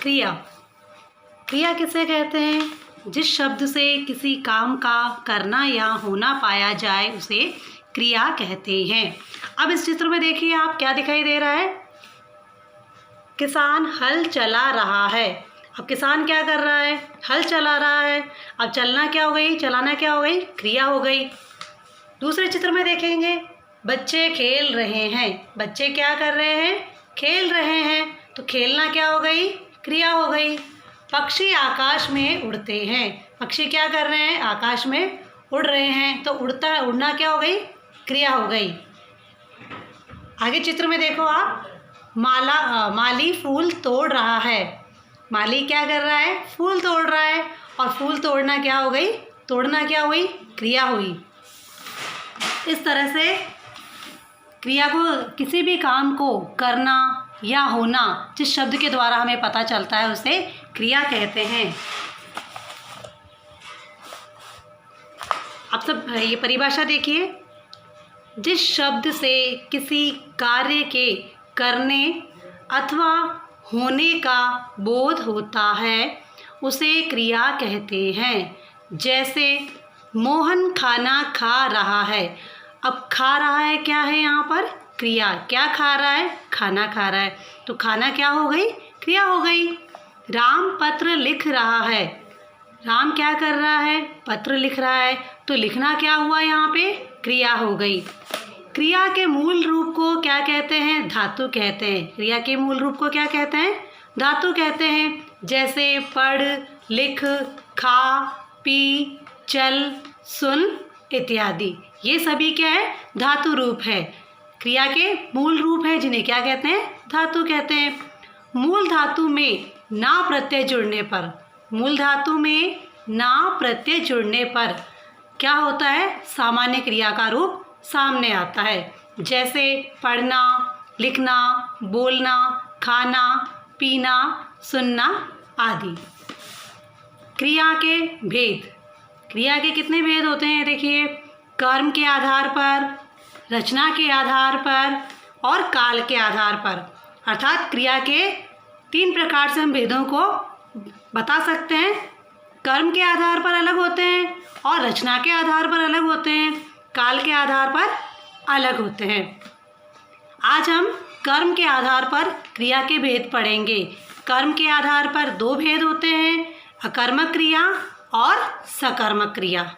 क्रिया। क्रिया किसे कहते हैं? जिस शब्द से किसी काम का करना या होना पाया जाए उसे क्रिया कहते हैं। अब इस चित्र में देखिए आप, क्या दिखाई दे रहा है? किसान हल चला रहा है। अब किसान क्या कर रहा है? हल चला रहा है। अब चलना क्या हो गई? चलाना क्या हो गई? क्रिया हो गई। दूसरे चित्र में देखेंगे, बच्चे खेल रहे हैं। बच्चे क्या कर रहे हैं? खेल रहे हैं। तो खेलना क्या हो गई? क्रिया हो गई। पक्षी आकाश में उड़ते हैं। पक्षी क्या कर रहे हैं? आकाश में उड़ रहे हैं। तो उड़ना क्या हो गई? क्रिया हो गई। आगे चित्र में देखो आप, माली फूल तोड़ रहा है। माली क्या कर रहा है? फूल तोड़ रहा है। और फूल तोड़ना क्या हो गई? तोड़ना क्या हुई? क्रिया हुई। इस तरह से क्रिया को, किसी भी काम को करना या होना जिस शब्द के द्वारा हमें पता चलता है उसे क्रिया कहते हैं। अब सब ये परिभाषा देखिए, जिस शब्द से किसी कार्य के करने अथवा होने का बोध होता है उसे क्रिया कहते हैं। जैसे मोहन खाना खा रहा है। अब खा रहा है क्या है यहाँ पर? क्रिया। क्या खा रहा है? खाना खा रहा है। तो खाना क्या हो गई? क्रिया हो गई। राम पत्र लिख रहा है। राम क्या कर रहा है? पत्र लिख रहा है। तो लिखना क्या हुआ यहाँ पे? क्रिया हो गई। क्रिया के मूल रूप को क्या कहते हैं? धातु कहते हैं। क्रिया के मूल रूप को क्या कहते हैं? धातु कहते हैं। जैसे पढ़, लिख, खा, पी, चल, सुन इत्यादि। ये सभी क्या है? धातु रूप है। क्रिया के मूल रूप है जिन्हें क्या कहते हैं? धातु कहते हैं। मूल धातु में ना प्रत्यय जुड़ने पर, मूल धातु में ना प्रत्यय जुड़ने पर क्या होता है? सामान्य क्रिया का रूप सामने आता है। जैसे पढ़ना, लिखना, बोलना, खाना, पीना, सुनना आदि। क्रिया के भेद। क्रिया के कितने भेद होते हैं? देखिए, कर्म के आधार पर, रचना के आधार पर और काल के आधार पर। अर्थात क्रिया के 3 प्रकार से हम भेदों को बता सकते हैं। कर्म के आधार पर अलग होते हैं और रचना के आधार पर अलग होते हैं, काल के आधार पर अलग होते हैं। आज हम कर्म के आधार पर क्रिया के भेद पढ़ेंगे। कर्म के आधार पर 2 भेद होते हैं, अकर्मक क्रिया और सकर्मक क्रिया।